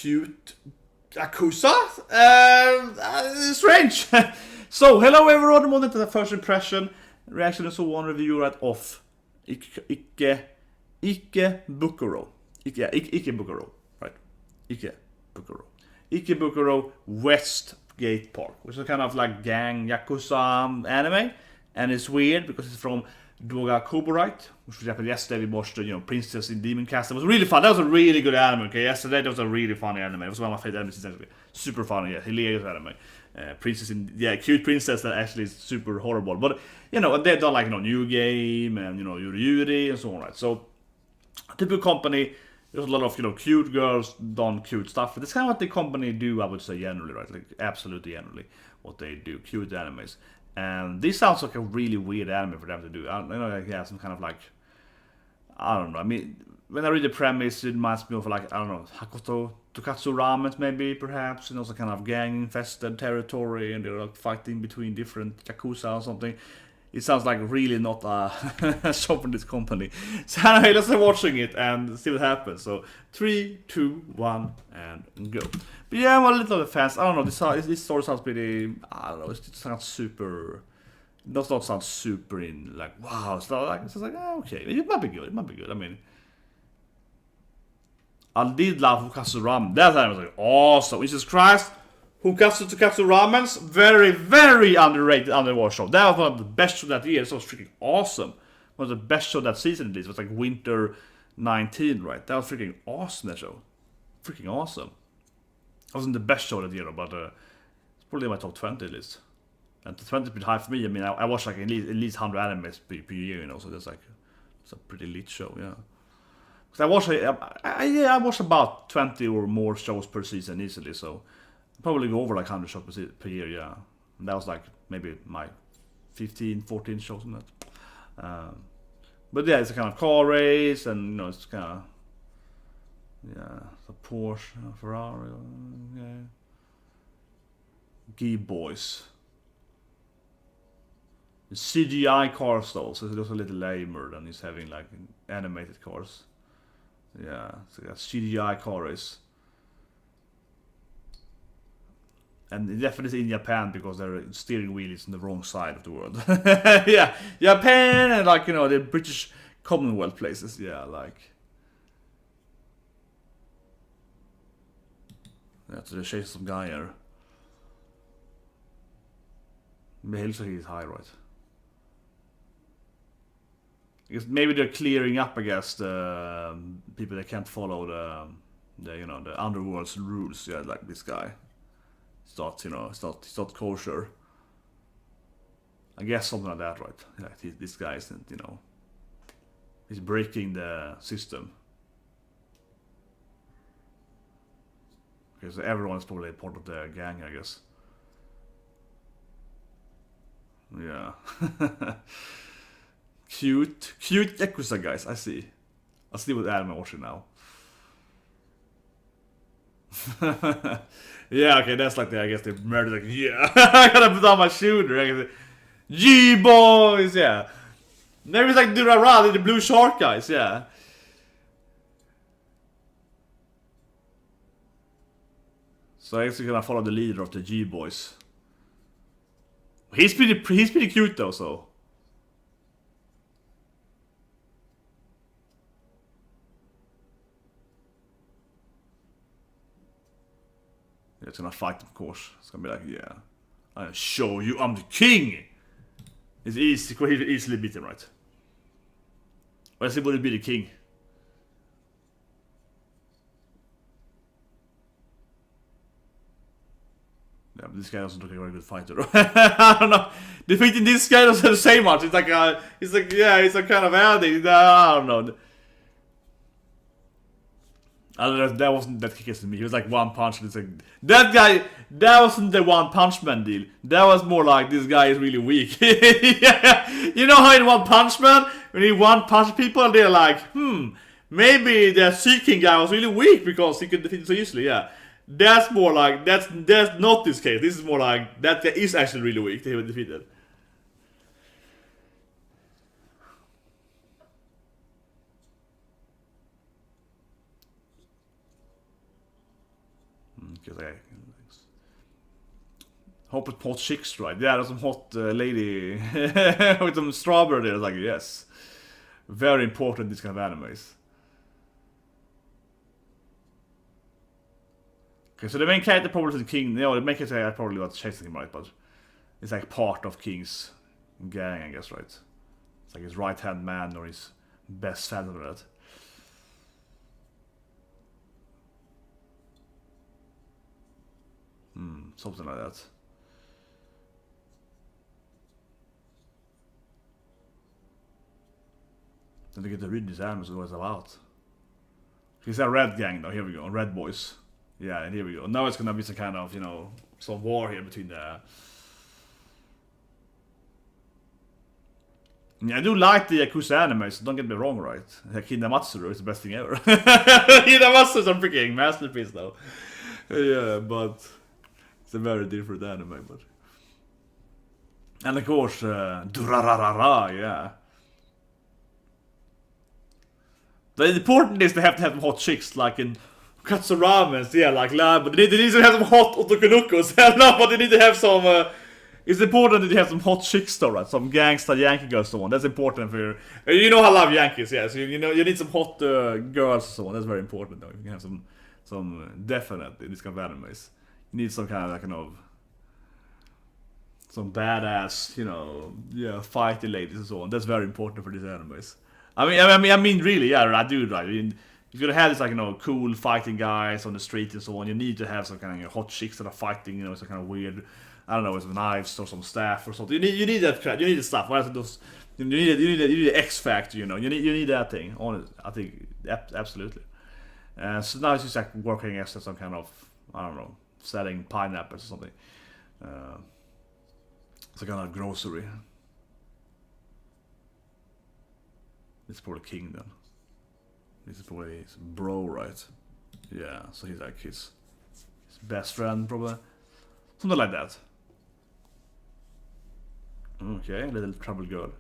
cute yakuza. Strange. So, hello everyone. Wanted to the first impression, reaction, and so on. Review right off. Ikebukuro. Ikebukuro. Right. Ikebukuro. Ikebukuro Westgate Park, which is kind of like gang yakuza anime, and it's weird because it's from Koborite, which happened yesterday. We watched, Princess in Demon Castle. It was really fun. That was a really good anime. Okay, yesterday that was a really funny anime. It was one of my favorite animes actually. Super funny, yeah, hilarious anime. Cute princess that actually is super horrible. But they've done like New Game and Yuri and so on, right? So typical company. There's a lot of cute girls done cute stuff. That's kind of what the company do, I would say, generally, right? Like absolutely generally what they do, cute animes. And this sounds like a really weird anime for them to do. Some kind of like, I don't know. I mean, when I read the premise, it reminds me of like, I don't know, Hakata Tonkotsu Ramens maybe, perhaps. Some kind of gang-infested territory, and they're like fighting between different yakuza or something. It sounds like really not a show from this company. So anyway, let's start watching it and see what happens. So 3, 2, 1, and go. But yeah, I'm a little bit fast. I don't know. This story sounds pretty. I don't know. It sounds super. It does not sound super in like wow. It's not like it's just like okay. It might be good. It might be good. I mean, I did love Hakata Ramen. That time was like awesome. Jesus Christ. Hakata Tonkotsu Ramens, very, very underrated, underwatched show. That was one of the best shows that year. It was freaking awesome. One of the best show that season at least. It was like winter 19, right? That was freaking awesome, that show. Freaking awesome. It wasn't the best show that year, but it's probably in my top 20 at least. And the 20 is a bit high for me. I mean, I watch like at least 100 animes per year, so that's like, it's a pretty lit show, yeah. Because I watch about 20 or more shows per season easily, so probably go over like 100 shows per year, yeah. And that was like maybe my 15, 14 shows in that. But yeah, it's a kind of car race, and it's kind of it's a Porsche, a Ferrari, yeah. Gee boys. The CGI cars though, so it looks a little lamer than he's having like animated cars. Yeah, so a CGI car race. And definitely in Japan because their steering wheel is on the wrong side of the world. Yeah, Japan and like the British Commonwealth places. Yeah, like so they chase some guy here. Maybe he's high, right? Because maybe they're clearing up against people that can't follow the underworld's rules. Yeah, like this guy. It's not kosher. I guess something like that, right? Yeah, this guy isn't, he's breaking the system. Okay, so everyone's probably part of the gang, I guess. Yeah. Cute yakuza guys, I see. I'll see what anime I'm watching now. Yeah, okay, that's like I guess they murdered like, yeah. I gotta put on my shooter. G-boys, yeah. Maybe it's like Durara, the blue shark guys, yeah. So I guess we're gonna follow the leader of the G-boys. He's pretty cute though, so. It's gonna fight, of course. It's gonna be like, yeah, I'll show you I'm the king. It's easy, easily beat him, right? Let's see, would it be the king? Yeah, but this guy doesn't look like a very good fighter. I don't know. Defeating this guy doesn't say much. It's like he's a kind of addict. I don't know. That wasn't that kick to me. He was like one punch. And it's like that guy. That wasn't the one punch man deal. That was more like this guy is really weak. Yeah. You know how in One Punch Man when he one punch people, they're like, maybe the Seeking guy was really weak because he could defeat him so easily. Yeah, that's more like that's not this case. This is more like that guy is actually really weak. He was defeated. Hope it's hot chicks, right? Yeah, there's some hot lady with some strawberry there. It's like, yes. Very important, these kind of animes. Okay, so the main character probably is the king. The main character probably was chasing him, right? But it's like part of King's gang, I guess, right? It's like his right-hand man or his best friend or that. Something like that. Then they get to read these animals what it's about. He's a red gang though, here we go, red boys. Yeah, and here we go. Now it's gonna be some kind of, some war here between the... Yeah, I do like the Yakuza anime, so don't get me wrong, right? Hinamatsuru is the best thing ever. Hinamatsuru is a freaking masterpiece though. Yeah, but... It's a very different anime, but... And of course, Durararara, yeah. The important is they have to have some hot chicks, like in Katsu Ramens, yeah, like but they need to have some hot otokunokos. No, but they need to have some... it's important that you have some hot chicks though, right? Some gangsta Yankee girls, so on. That's important for you. You know I love Yankees, yeah. So you need some hot girls, so on. That's very important though. You can have some definite in this kind of animes. You need some kind of some badass, fighting ladies and so on. That's very important for these animes. I mean, really, yeah, I do, right? I mean, if you're gonna have this, cool fighting guys on the street and so on, you need to have some kind of hot chicks that are fighting, some kind of weird, I don't know, with knives or some staff or something. You need that crap. You need the stuff. You need the X factor. You need that thing. I think absolutely. So now it's just like working as some kind of, I don't know, selling pineapples or something. It's a kind of grocery. This is probably King then. This is probably his bro, right? Yeah, so he's like his best friend, probably. Something like that. Okay, little trouble girl.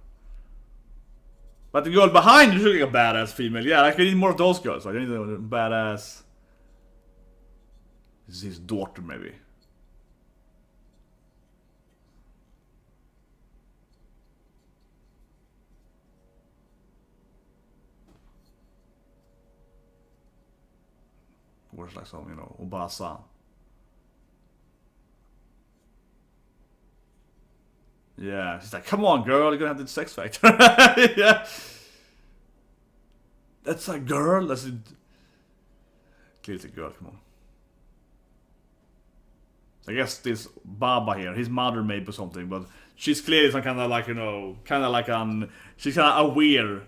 But the girl behind is looking like a badass female. Yeah, like we need more of those girls. Like, I need a badass... This is his daughter, maybe. Or it's like some, Obasa. Yeah, she's like, come on, girl, you're gonna have the sex factor. Yeah. That's a girl? That's a... Clearly it's a girl, come on. I guess this Baba here, his mother maybe or something, but she's clearly some kind of like, she's kind of aware.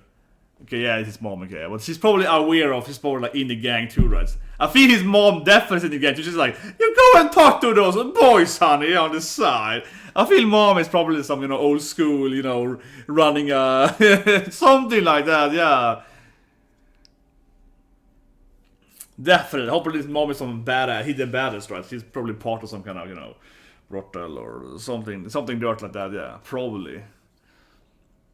Okay, yeah, it's his mom, okay, but she's probably aware of, he's probably like in the gang too, right? I feel his mom definitely is in the gang too. She's like, you go and talk to those boys, honey, on the side. I feel mom is probably some, old school, running something like that, yeah. Definitely. Hopefully his mom is some badass, hidden badass, right? She's probably part of some kind of, brothel or something dirt like that, yeah, probably.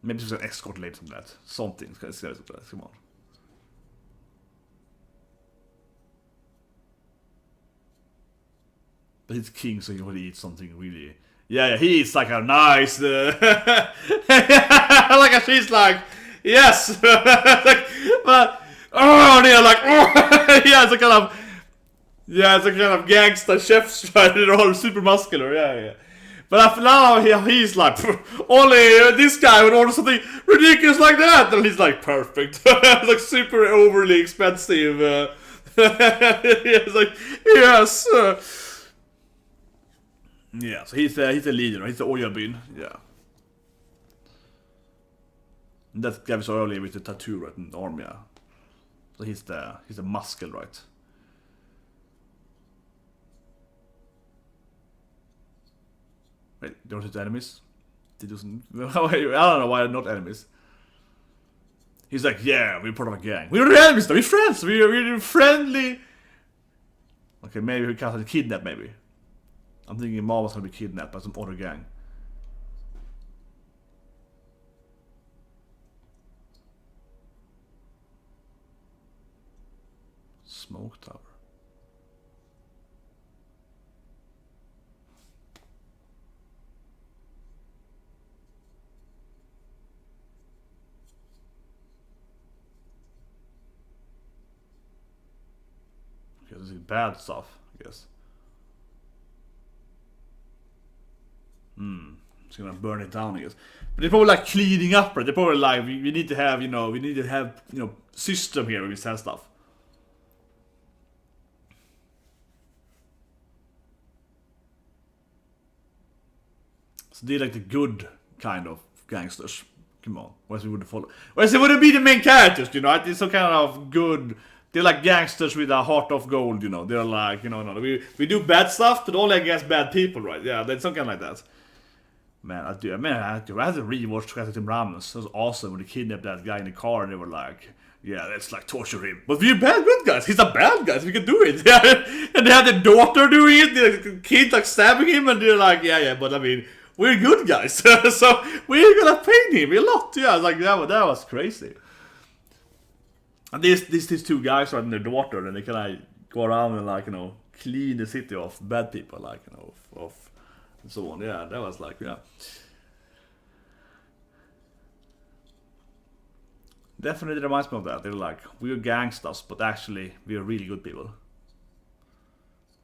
Maybe she's an escort lady from that. Something. Come on. But he's king, so he will eat something really... Yeah, he eats like a nice... like she's like... Yes! Like, but... Oh, they're like... Oh, yeah, it's a kind of... Yeah, it's a kind of gangster chefs, right? They're all super muscular, yeah. But now he's like, only this guy would order something ridiculous like that. And he's like, perfect. Like super overly expensive. It's like, yes. Yeah, so he's a leader. He's the Oyabin. Yeah. And that guy we saw earlier with the tattoo, right, in the arm, yeah. So he's the muscle, right? Wait, those are enemies? They doesn't... I don't know why they're not enemies. He's like, yeah, we're part of a gang. We're not enemies though, we're friends! We're friendly! Okay, maybe we can't kidnap, maybe. I'm thinking Mom was gonna be kidnapped by some other gang. Smoke tower. Because it's bad stuff, I guess. It's gonna burn it down, I guess. But they're probably like cleaning up, right? They're probably like, we need to have, system here where we sell stuff. So they're like the good kind of gangsters. Come on, whereas we wouldn't follow. Whereas they wouldn't be the main characters, It's some kind of good. They're like gangsters with a heart of gold, They're like, no, we do bad stuff, but only against bad people, right? Yeah, that's something like that. Man, I had to rewatch Hakata Tonkotsu Ramens. That was awesome when they kidnapped that guy in the car and they were like, yeah, let's like torture him. But we're bad good guys. He's a bad guy, so we can do it. And they had the daughter doing it, the kid like stabbing him, and they're like, yeah, but I mean, we're good guys. So we're gonna pay him a lot. Yeah, like that was crazy. And these two guys are in their daughter, and they can like go around and like, clean the city of bad people, like, of and so on. Yeah, that was like, yeah. Definitely reminds me of that. They're like, we're gangsters, but actually we're really good people.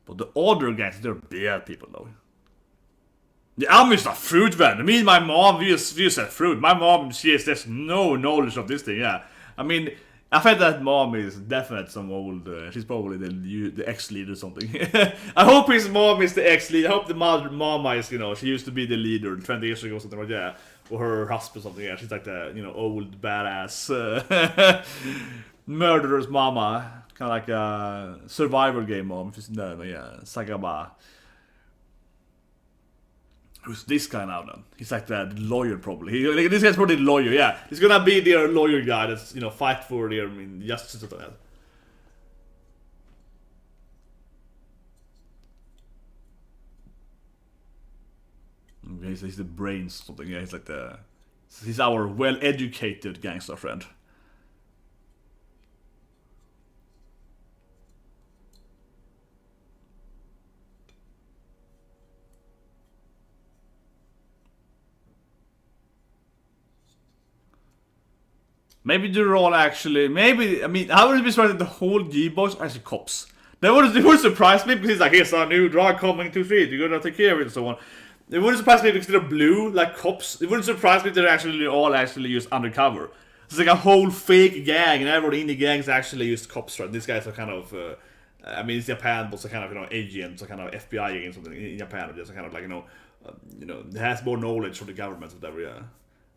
But the other gangsters, they're bad people though. I'm just a fruit vendor. Me and my mom, we just sell fruit. My mom, there's no knowledge of this thing, yeah. I mean, I bet that mom is definitely some old. She's probably the ex-lead or something. I hope his mom is the ex-lead. I hope the mama is, she used to be the leader 20 years ago or something like that. Or her husband or something, yeah. She's like the, old badass murderer's mama. Kind of like a survival game mom. If you've seen that, but yeah. Sagaba. Who's this guy now then? He's like the lawyer probably. This guy's probably the lawyer, yeah. He's gonna be their lawyer guy that's, fight for their justice or something. He's the brains or something, yeah. He's our well-educated gangster friend. Maybe they're all actually. I wouldn't be surprised if the whole G-Boys are actually cops. That would surprise me because he's like, here's a new drug coming to street, you're gonna take care of it and so on. It wouldn't surprise me because they're blue, like cops. It wouldn't surprise me if they're actually all used undercover. It's like a whole fake gang, and everyone in the gangs actually used cops, right? These guys are kind of. It's Japan, but it's kind of agents, kind of FBI agents, something in Japan. Just kind of like they has more knowledge from the government, whatever. Yeah.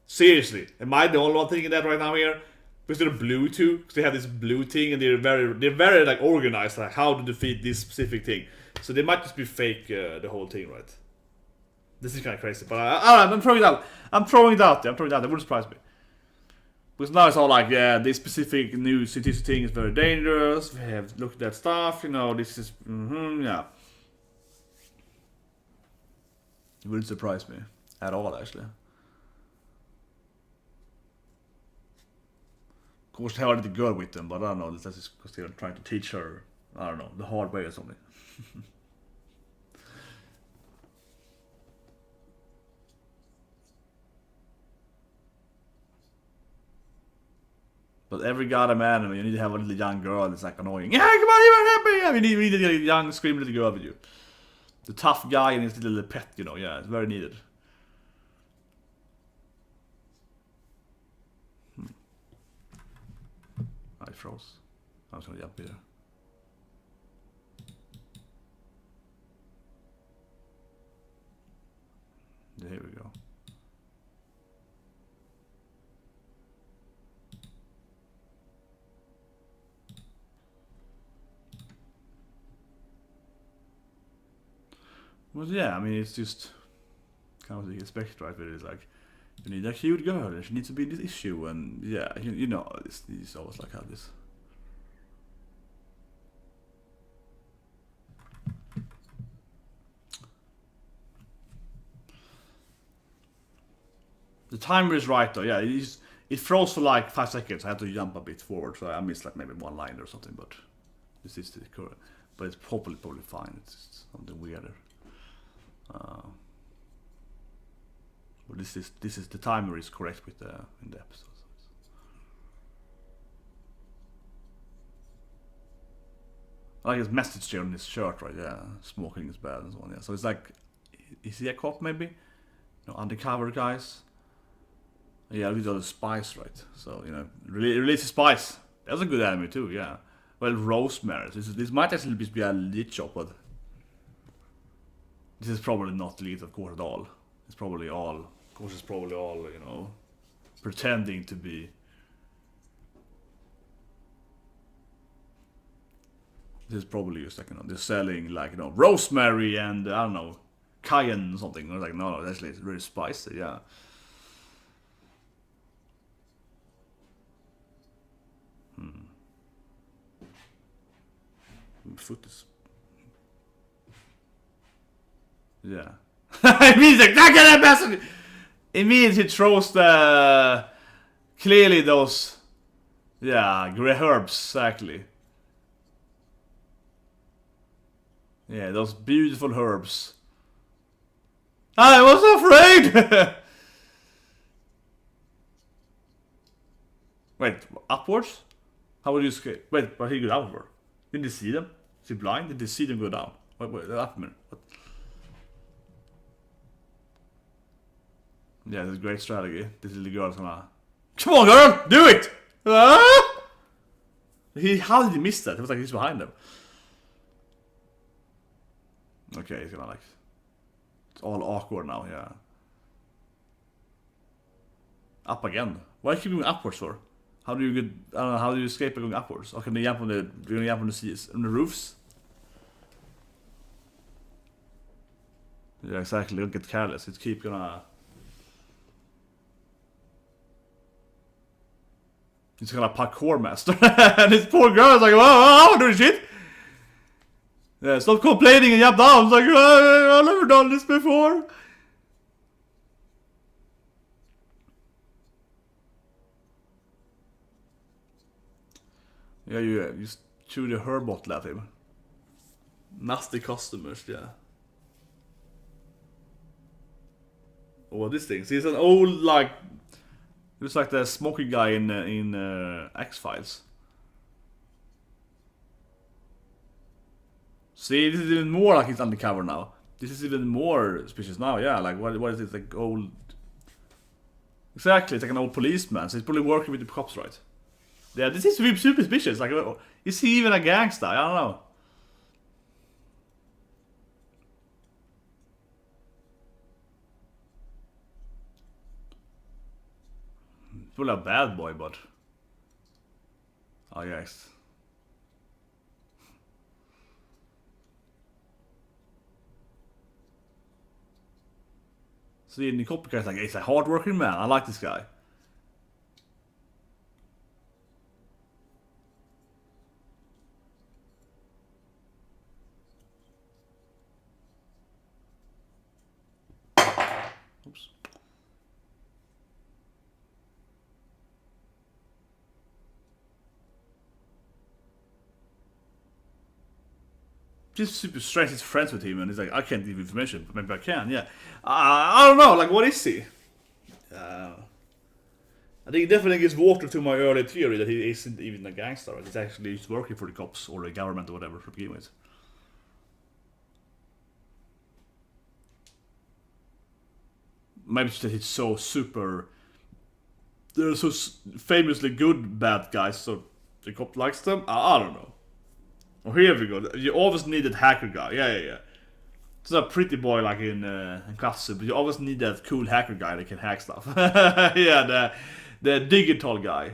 Seriously, am I the only one thinking that right now here? Because they're blue too, because they have this blue thing, and they're very like organized, like how to defeat this specific thing. So they might just be fake the whole thing, right? This is kind of crazy, but I'm throwing it out. I'm throwing it out. That wouldn't surprise me. Because now it's all like, yeah, this specific new statistic thing is very dangerous. We have looked at that stuff, this is, yeah. It wouldn't surprise me at all, actually. Of course, they already the girl with them, but I don't know. That's just because they're trying to teach her, I don't know, the hard way or something. But every goddamn anime, you need to have a little young girl that's like annoying. Yeah, come on, you are happy. Yeah, we need to get a young, screaming little girl with you. The tough guy and his little pet, yeah, it's very needed. I froze. I was gonna jump here. There we go. Well, yeah, it's just kind of what you expect, right? But it's like, you need a cute girl, and she needs to be this issue, and yeah, it's always like how this. The timer is right though, yeah, it froze for like 5 seconds. I had to jump a bit forward, so I missed like maybe one line or something, but this is the current. But it's probably fine, it's just something weirder. But this is the timer is correct with in the episodes. I like his message here on his shirt, right? Yeah, smoking is bad and so on. Yeah, so it's like, is he a cop maybe? You know, undercover guys. Yeah, these are the spies, right? So you know, release the spies. That's a good anime too. Yeah. Well, Rosemary. This might actually be a lit shop, but this is probably not lit, of course, at all. It's probably all. Of course, it's probably all. You know, pretending to be. This is probably just like, you know, they're selling like, you know, rosemary and I don't know, cayenne or something. Or like, no, actually it's really spicy. Yeah. Foot is. Yeah. It means like that message. It means he throws the clearly those, yeah, grey herbs exactly. Yeah, those beautiful herbs. I was afraid. Wait, upwards? How would you escape? Wait, but he go downward. Didn't they see them? Is he blind? Did they see them go down? Wait, up a minute. What? Yeah, that's a great strategy. This little girl's gonna. Come on, girl! Do it! Ah! How did he miss that? It was like he's behind them. Okay, he's gonna like. It's all awkward now, yeah. Up again. Why keep going upwards for? How do you get? I don't know. How do you escape by going upwards? Or can they jump on the? You're gonna jump on the seas, on the roofs? Yeah, exactly. Don't get careless. It's keep gonna. He's gonna parkour master, and this poor girl is like, "Oh, do shit." Yeah, stop complaining and jump down. It's like, I've never done this before. Yeah, you just chew the herb bottle at him. Nasty customers, yeah. Oh, this thing. He's an old, like, he was like the smoking guy in X-Files. See, this is even more like he's undercover now. This is even more suspicious now, yeah. Like, what is it? Like, old. Exactly, it's like an old policeman, so he's probably working with the cops, right? Yeah, this is super suspicious. Like, is he even a gangster? I don't know. He's probably a bad boy, but. Oh, yes. See, in the copycat's like, he's a hard-working man. I like this guy. Oops. Just super strange. He's friends with him, and he's like, I can't give information, but maybe I can. Yeah, I don't know. Like, what is he? I think it definitely gives water to my early theory that he isn't even a gangster. Right? He's actually just working for the cops or the government or whatever to begin with. Maybe it's that he's so super. They're so famously good bad guys, so the cop likes them. I don't know. Oh, here we go. You always needed hacker guy. Yeah. It's a pretty boy like in Katsu, but you always need that cool hacker guy that can hack stuff. Yeah, the digital guy.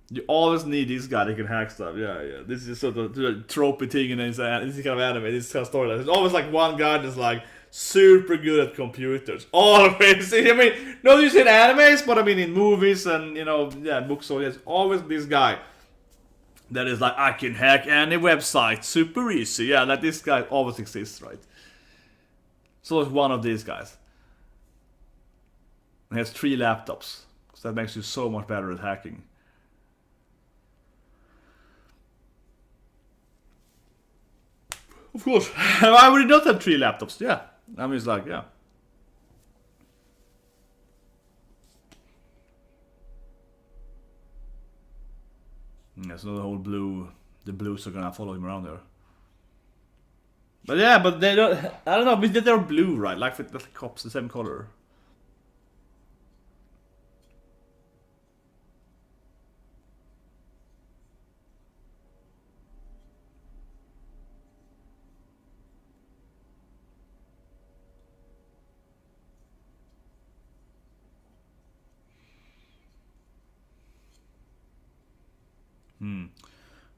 You always need this guy that can hack stuff. Yeah. This is sort of the tropey thing in this kind of anime. This kind of storyline. There's always like one guy that's like super good at computers. Always. I mean, not just in animes, but I mean in movies and books. So there's always this guy that is like, I can hack any website super easy. Yeah, that this guy always exists, right? So it's one of these guys. He has 3 laptops. So that makes you so much better at hacking. Of course. Why would he not have 3 laptops? Yeah. I mean, it's like, yeah. Yeah, so the whole blue the blues are gonna follow him around there. But yeah, but they don't. I don't know. But they're blue, right? Like the cops, the same color.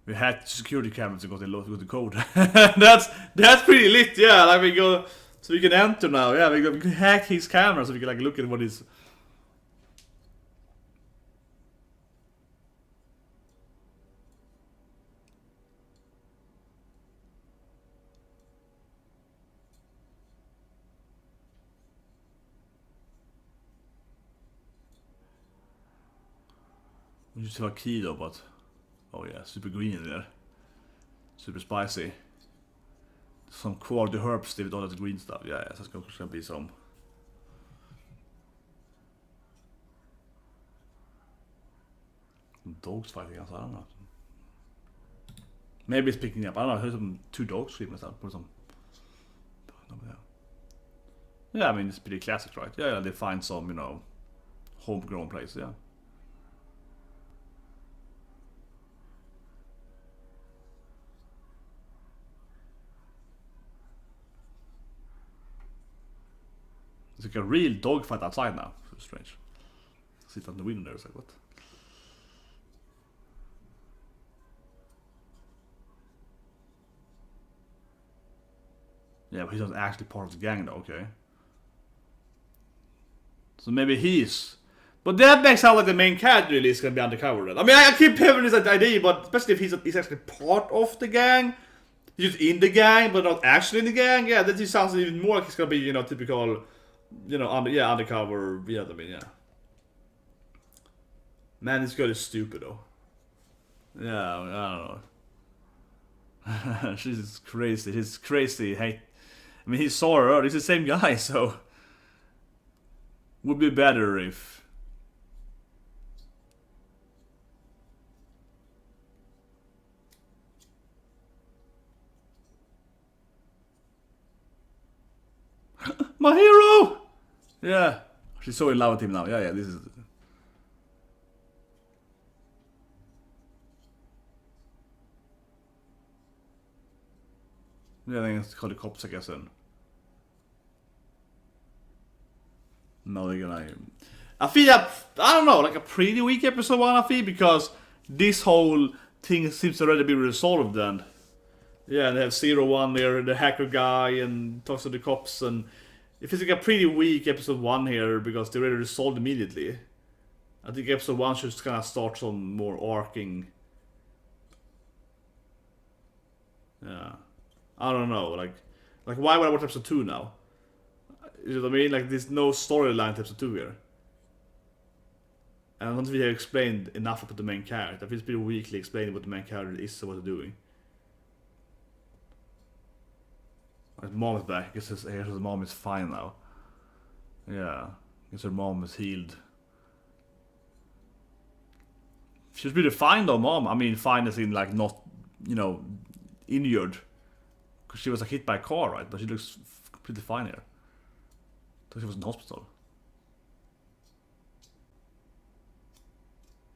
We had security cameras because they lost the code. that's pretty lit, yeah. Like we go, so we can enter now. Yeah, we can hack his camera so we can like look at what is. We just have a key though, but oh yeah, super green in there, super spicy. Some quality herbs with all that green stuff. Yeah, so it's gonna be some. Dogs fighting us. I don't know. Maybe it's picking up. I don't know. I heard some 2 dogs screaming out. Put some. Yeah, I mean it's pretty classic, right? Yeah, they find some, homegrown place. Yeah. It's like a real dog fight outside now. It's strange. Sit on the window there. It's like what? Yeah, but he's not actually part of the gang though, okay. So maybe he's... But that makes sound like the main character really is gonna be undercover then. I mean, I keep having this idea, but especially if he's actually part of the gang. He's just in the gang, but not actually in the gang. Yeah, that just sounds even more like he's gonna be, typical, undercover, I mean, yeah. Man, this girl is stupid though. Yeah, I don't know. She's crazy. He's crazy. Hey, I mean, he saw her. He's the same guy, so would be better if. My hero. Yeah, she's so in love with him now. Yeah. This is. Yeah, I think it's called the cops, I guess. Then. No, they're gonna. I feel that I don't know, like a pretty weak episode 1. I feel because this whole thing seems to already be resolved. Then, yeah, they have 0-1 there, the hacker guy, and talks to the cops, and it feels like a pretty weak episode 1 here because they already resolved immediately. I think episode 1 should kind of start some more arcing. Yeah, I don't know, like why would I watch episode 2 now? You know what I mean? Like, there's no storyline to episode 2 here. And I don't think we have explained enough about the main character. I think it's pretty weakly explaining what the main character is and what they're doing. His mom is back. I guess his mom is fine now. Yeah. I guess her mom is healed. She's pretty fine though, mom. I mean, fine as in, like, not, injured. Because she was like, hit by a car, right? But she looks pretty fine here. I thought she was in hospital.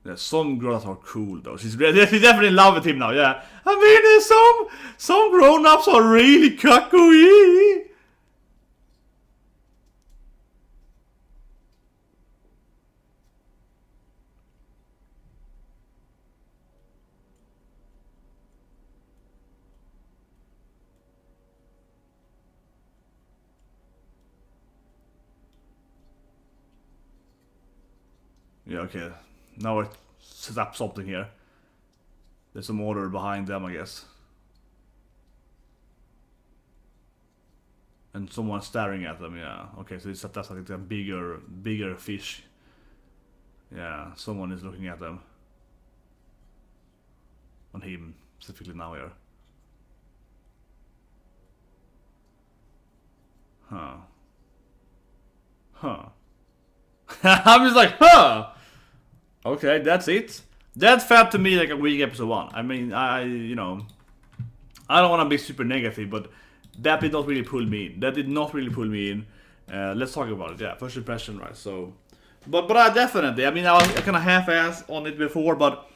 Yeah, some girls are cool though. She's definitely in love with him now. Yeah, I mean, some grown-ups are really cocky. Yeah, okay. Now it set up something here. There's some order behind them, I guess. And someone staring at them, yeah. Okay, so that's like a bigger fish. Yeah, someone is looking at them. On him, specifically now here. Huh. I'm just like, huh! Okay, that's it. That felt to me like a weak episode 1. I mean, I don't want to be super negative, but that did not really pull me in. That did not really pull me in. Let's talk about it. Yeah, first impression, right? So, but I definitely. I mean, I was kind of half-ass on it before, but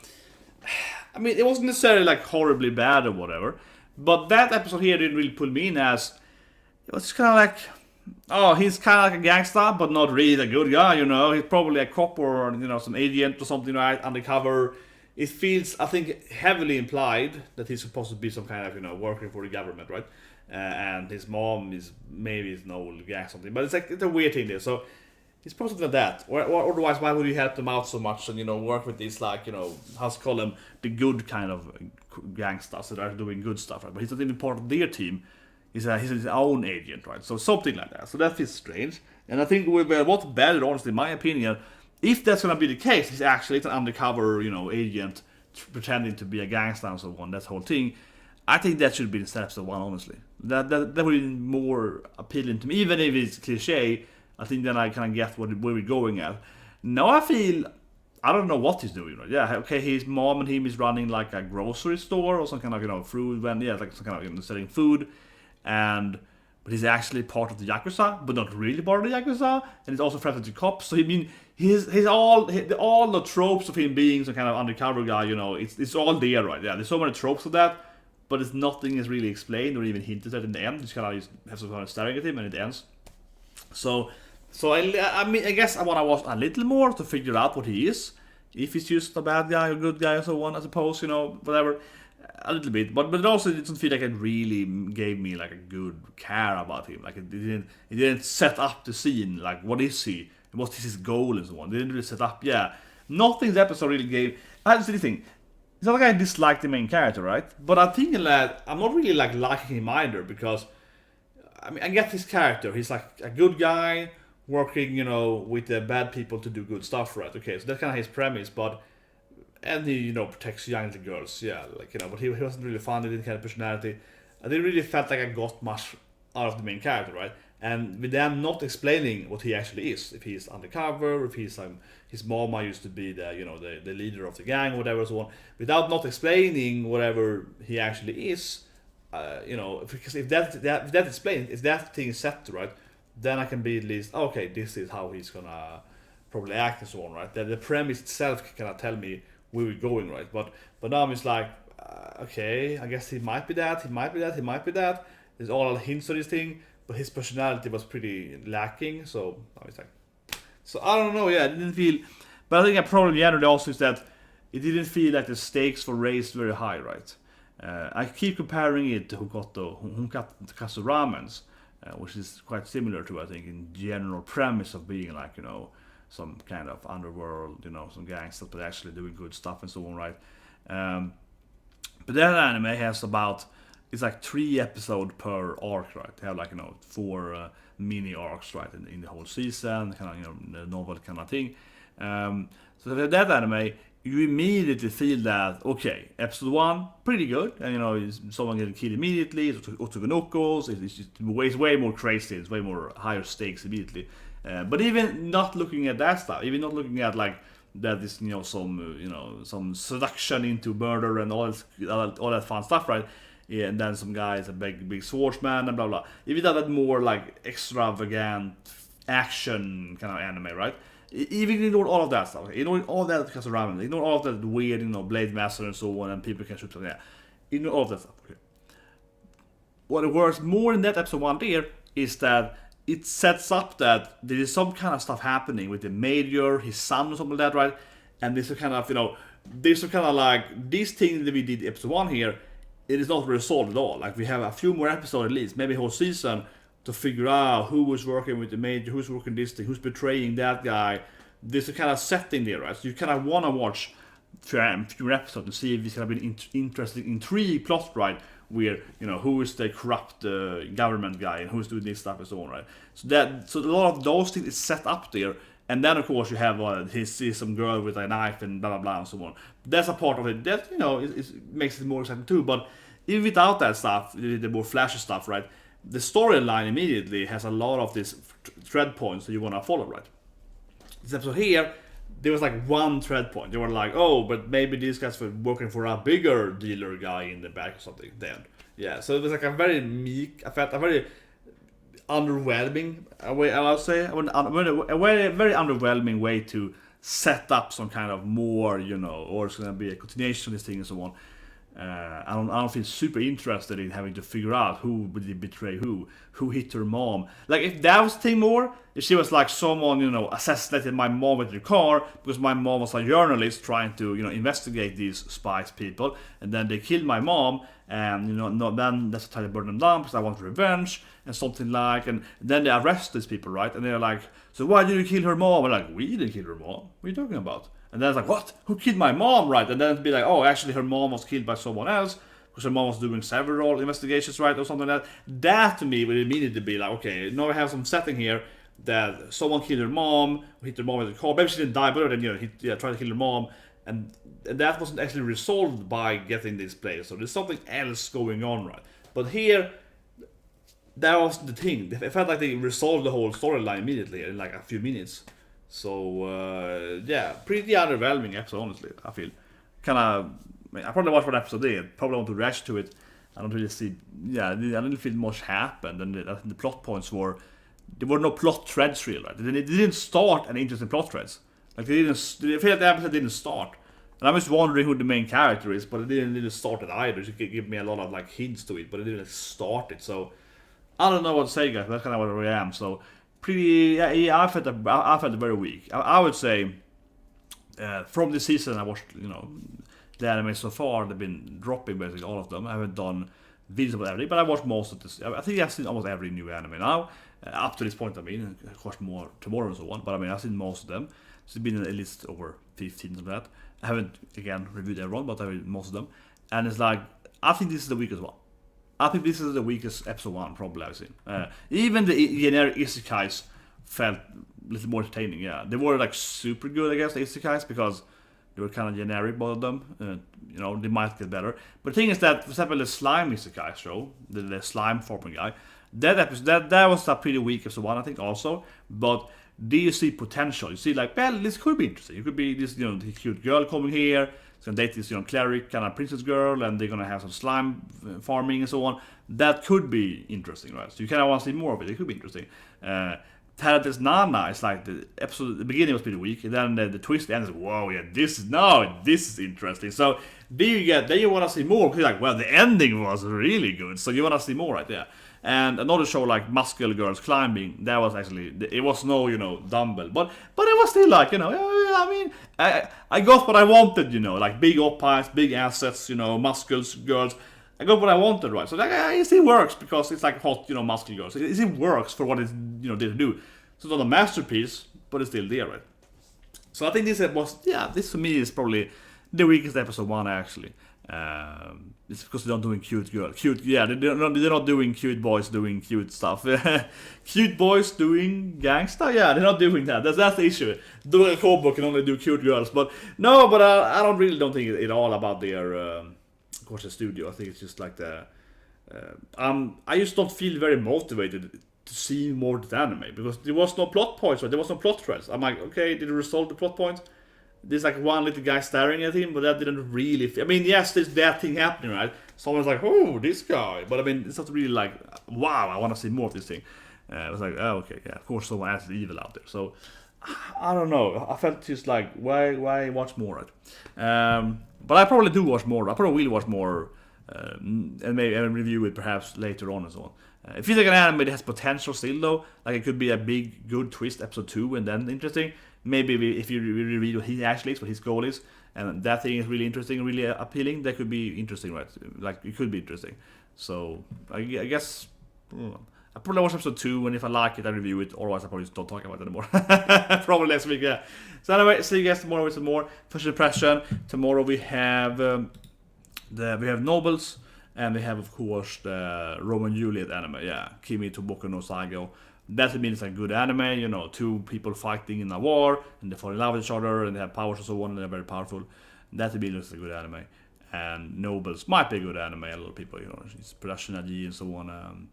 I mean, it wasn't necessarily like horribly bad or whatever. But that episode here didn't really pull me in, as it was kind of like, oh, he's kind of like a gangster, but not really a good guy, He's probably a cop or, some agent or something, right? Undercover. It feels, I think, heavily implied that he's supposed to be some kind of, working for the government, right? And his mom is maybe an old guy or something. But it's a weird thing there. So it's probably like that. Or otherwise, why would you help them out so much and, work with these, like, how's call them, the good kind of gangsters that are doing good stuff, right? But he's not even part of their team. He's his own agent, right? So something like that. So that feels strange. And I think it would be a lot better, honestly, in my opinion, if that's going to be the case. He's actually an undercover, agent pretending to be a gangster and so on. That whole thing. I think that should be the episode 1, honestly. That would be more appealing to me. Even if it's cliche, I think then I kind of get where we're going at. Now I feel, I don't know what he's doing, right? Yeah, okay, his mom and him is running like a grocery store or some kind of, food, like some kind of, selling food. But he's actually part of the yakuza, but not really part of the yakuza, and he's also friends with the cops. So he's all the tropes of him being some kind of undercover guy. It's all there, right? Yeah, there's so many tropes of that, but nothing is really explained or even hinted at in the end. Just kind of have some kind of staring at him, and it ends. So I mean, I guess I want to watch a little more to figure out what he is. If he's just a bad guy or good guy or so on, I suppose, whatever. A little bit, but it also didn't feel like it really gave me like a good care about him. Like it didn't set up the scene. Like, what is he? What is his goal and so on? It didn't really set up. Yeah, nothing in the episode really gave. That's the thing. It's not like I disliked the main character, right? But I'm thinking that I'm not really like liking him either, because I mean, I get his character. He's like a good guy working, with the bad people to do good stuff, right? Okay, so that's kind of his premise, but. And he, protects young girls, yeah, like, but he wasn't really fun, he didn't have a personality. I didn't really felt like I got much out of the main character, right? And with them not explaining what he actually is, if he's undercover, if he's his mama used to be the leader of the gang, whatever, so on, without not explaining whatever he actually is, because if that explained, if that thing is set, right, then I can be at least, okay, this is how he's gonna probably act and so on, right? The premise itself cannot tell me where we're going, right? But now I'm just like, okay, I guess he might be that, he might be that, he might be that. There's all hints of this thing, but his personality was pretty lacking, so I was like, so I don't know, yeah, it didn't feel, but I think a problem generally also is that it didn't feel like the stakes were raised very high, right? I keep comparing it to Hakata Tonkotsu Ramens, which is quite similar to, I think, in general premise of being like, some kind of underworld, some gangsters, but actually doing good stuff and so on, right? But that anime has it's like 3 episodes per arc, right? They have like, 4 mini arcs, right, in the whole season, kind of, the novel kind of thing. So that anime, you immediately feel that, okay, episode 1, pretty good, and someone getting killed immediately, it's Otogonokos, it's just way more crazy, it's way more higher stakes immediately. But even not looking at that stuff, even not looking at like that is some seduction into murder and all that fun stuff, right? Yeah, and then some guy is a big swordsman and blah blah. Even that more like extravagant action kind of anime, right? Even ignore all of that stuff, ignore all that because of ramen, ignore all of that weird, blade master and so on, and people can shoot them. Yeah, ignore all of that stuff. Okay. What works more in that episode 1 there is that it sets up that there is some kind of stuff happening with the major, his son or something like that, right? And this is kind of, this is kind of like, these things that we did in episode 1 here, it is not resolved at all. Like, we have a few more episodes at least, maybe a whole season, to figure out who was working with the major, who's working this thing, who's betraying that guy. There's a kind of setting there, right? So you kind of want to watch few episodes to see if it's going to be an interesting intrigue plot, right? Where, who is the corrupt government guy and who's doing this stuff and so on, right? So a lot of those things is set up there, and then of course you have he sees some girl with a knife and blah blah blah and so on. That's a part of it that makes it more exciting too. But even without that stuff, the more flashy stuff, right? The storyline immediately has a lot of these thread points that you want to follow, right? This episode here, there was like one thread point. They were like, oh, but maybe these guys were working for a bigger dealer guy in the back or something. Then, yeah. So it was like a very meek. I felt a very underwhelming way. I would say a very underwhelming way to set up some kind of more, or it's gonna be a continuation of this thing and so on. I don't feel super interested in having to figure out who would betray who hit her mom. Like if that was the thing more, if she was like someone, assassinated my mom with their car because my mom was a journalist trying to, investigate these spies people, and then they killed my mom, and then that's the time to burn them down because I want revenge and something like, and then they arrest these people, right? And they're like, so why did you kill her mom? I'm like, we didn't kill her mom. What are you talking about? And then it's like, what? Who killed my mom, right? And then it'd be like, oh, actually her mom was killed by someone else because her mom was doing several investigations, right, or something like that. That to me would immediately be like, okay, now we have some setting here that someone killed her mom, hit her mom with a car. Maybe she didn't die, but then he tried to kill her mom, and that wasn't actually resolved by getting this place. So there's something else going on, right? But here, that was the thing. It felt like they resolved the whole storyline immediately in like a few minutes. So yeah, pretty underwhelming episode, honestly. I feel I probably watched one episode there. Probably want to react to it. I don't really see. Yeah, I didn't feel much happened, and I think the plot points were there were no plot threads really. Right? They didn't start an interesting plot threads. Like they didn't. I feel like the episode didn't start. And I'm just wondering who the main character is, but it didn't start it either. It could give me a lot of like hints to it, but it didn't start it. So I don't know what to say, guys. That's kind of where I am. So. Pretty, yeah. I felt very weak. I would say from this season I watched, the anime so far. They've been dropping basically all of them. I haven't done videos about everything, but I watched most of this. I think I've seen almost every new anime now. Up to this point, I mean, of course more tomorrow and so on. But I mean, I've seen most of them. So it's been at least over 15 of that. I haven't again reviewed everyone, but I read most of them. And it's like I think this is the weakest one. I think this is the weakest episode 1 probably I've seen. Even the generic isekais felt a little more entertaining. Yeah, they were like super good, I guess, the isekais because they were kind of generic, both of them. They might get better. But the thing is that, for example, the slime isekai show, the slime forming guy, that was a pretty weak episode 1, I think, also. But do you see potential? You see, like, well, this could be interesting. It could be this, the cute girl coming here. It's gonna date this, cleric kind of princess girl, and they're gonna have some slime farming and so on. That could be interesting, right? So you kind of want to see more of it. It could be interesting. Talentless Nana is like the episode. The beginning was pretty weak, and then the twist ends. Whoa, yeah, this is interesting. So then you want to see more because you're like, well, the ending was really good, so you want to see more, right there. And another show like Muscle Girls Climbing, that was actually, it was no, dumbbell, but it was still like, I mean, I got what I wanted, like big umpires, big assets, muscles, girls. I got what I wanted, right? So like, it still works because it's like hot, muscle girls. It still works for what it's, they do. So it's not a masterpiece, but it's still there, right? So I think this for me is probably the weakest episode 1 actually. It's because they're not doing cute girls. They're not doing cute boys doing cute stuff. Cute boys doing gangsta? Yeah, they're not doing that. That's the issue. Doing a code book can only do cute girls. But no, I don't think it's all about their, of course, the studio. I think it's just like I just don't feel very motivated to see more of the anime because there was no plot points, right? There was no plot threads. I'm like, okay, did it resolve the plot points? There's like one little guy staring at him, but that didn't really. I mean, yes, there's that thing happening, right? Someone's like, "Oh, this guy," but I mean, it's not really like, "Wow, I want to see more of this thing." It was like, "Oh, okay, yeah, of course, someone else is evil out there." So, I don't know. I felt just like, why watch more of it? But I probably do watch more. I probably will watch more, and maybe review it perhaps later on and so on. It feels like an anime that has potential still, though. Like it could be a big, good twist, episode 2, and then interesting. Maybe if you read what he actually is, what his goal is, and that thing is really interesting, really appealing, that could be interesting, right? Like, it could be interesting. So, I guess, I probably watch episode 2, and if I like it, I review it, otherwise I probably just don't talk about it anymore. Probably next week, yeah. So anyway, see you guys tomorrow with some more first impression. Tomorrow we have, we have Nobles, and we have, of course, the Romeo and Juliet anime, yeah. Kimi to Boku no Saigo. That means a good anime, 2 people fighting in a war, and they fall in love with each other, and they have powers and so on, and they're very powerful. That means a good anime. And Nobles might be a good anime, a lot of people, it's production ID and so on.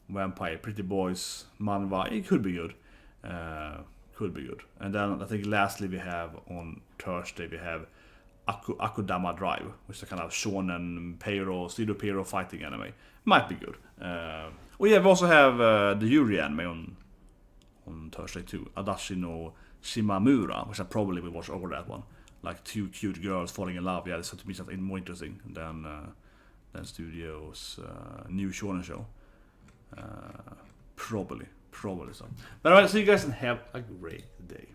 Vampire, Pretty Boys, Manhwa, it could be good. Could be good. And then I think lastly we have on Thursday we have Akudama Drive, which is a kind of shonen studio Pyro fighting anime. Might be good. We also have the Yuri anime on Thursday too. Adachi no Shimamura, which I probably will watch over that one. Like two cute girls falling in love. Yeah, this to me something more interesting than Studio's new shonen show. Probably so. But anyway, so you guys and have a great day.